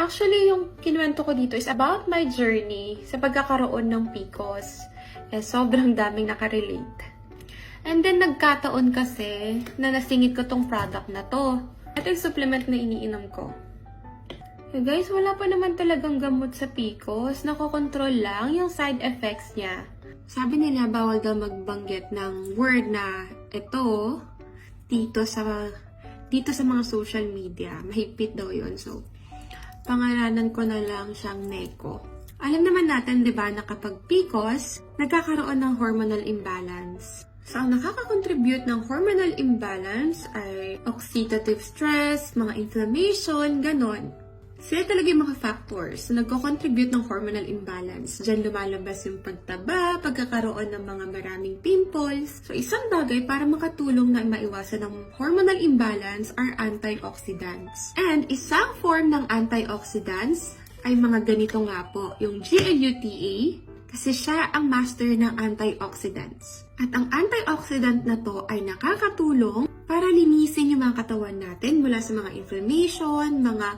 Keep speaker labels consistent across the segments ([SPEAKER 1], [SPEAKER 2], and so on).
[SPEAKER 1] Actually, yung kinuwento ko dito is about my journey sa pagkakaroon ng PCOS. Sobrang daming nakarelate. And then, nagkataon kasi na nasingit ko tong product na to. Ito yung supplement na iniinom ko. Guys, wala pa naman talagang gamot sa PCOS. Nakokontrol lang yung side effects niya. Sabi nila, bawal daw magbanggit ng word na ito dito sa mga social media. Mahigpit daw yun. So, pangalanan ko na lang siyang Neko. Alam naman natin, di ba, na kapag PCOS, nagkakaroon ng hormonal imbalance. So, ang nakaka-contribute ng hormonal imbalance ay oxidative stress, mga inflammation, ganon. Sila talaga yung mga factors na nagko-contribute ng hormonal imbalance. Diyan lumalabas yung pagtaba, pagkakaroon ng mga maraming pimples. So, isang bagay para makatulong na maiwasan ng hormonal imbalance are antioxidants. And isang form ng antioxidants ay mga ganito nga po, yung GLUTA, kasi siya ang master ng antioxidants. At ang antioxidant na to ay nakakatulong para linisin yung mga katawan natin mula sa mga inflammation, mga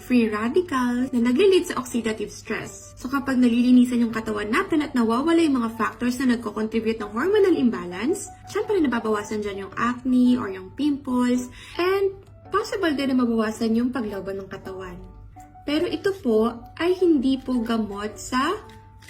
[SPEAKER 1] free radicals na nagle-lead sa oxidative stress. So kapag nalilinisan yung katawan natin at nawawala yung mga factors na nagko-contribute ng hormonal imbalance, syempre nababawasan dyan yung acne or yung pimples, and possible din na mabawasan yung paglaban ng katawan. Pero ito po ay hindi po gamot sa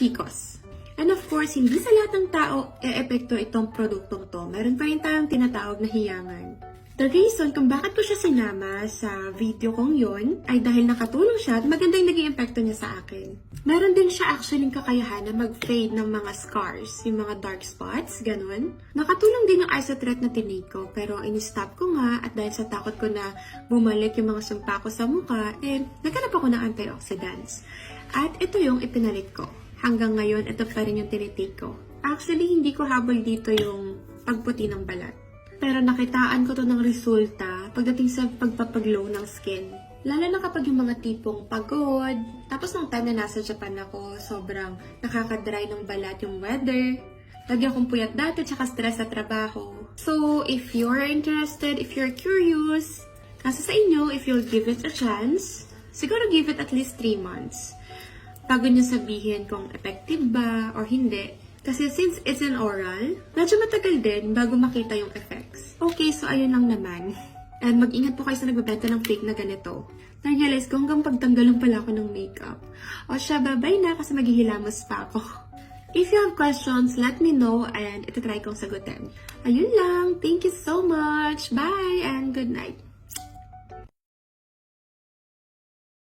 [SPEAKER 1] PCOS. And of course, hindi sa lahat ng tao e-epekto itong produktong to. Meron pa rin tayong tinatawag na hiyangan. The reason kung bakit ko siya sinama sa video kong yon ay dahil nakatulong siya at maganda yung naging epekto niya sa akin. Meron din siya actually kakayahan na mag-fade ng mga scars, yung mga dark spots, ganun. Nakatulong din yung isotret na tinake ko, pero in-stop ko nga at dahil sa takot ko na bumalik yung mga sumpa ko sa mukha, naghanap ako ng antioxidants. At ito yung ipinalit ko. Hanggang ngayon, ito pa rin yung tinitake ko. Actually, hindi ko habol dito yung pagputi ng balat. Pero nakitaan ko to ng resulta pagdating sa pagpapaglow ng skin. Lalo na kapag yung mga tipong pagod. Tapos nung time na nasa Japan ako, sobrang nakaka-dry ng balat yung weather. Lagi akong puyat dati, tsaka stress sa trabaho. So, if you're interested, if you're curious, nasa sa inyo, if you'll give it a chance, siguro give it at least 3 months. Bago nyo sabihin kung effective ba or hindi. Kasi since it's an oral, medyo matagal din bago makita yung effects. Okay, so ayun lang naman. And mag-ingat po kayo sa nagbebenta ng fake na ganito. Na-realize ko hanggang pagtanggal lang pala ako ng makeup. O siya, bye-bye na kasi maghihilamos pa ako. If you have questions, let me know and itatry kong sagutin. Ayun lang. Thank you so much. Bye and good night.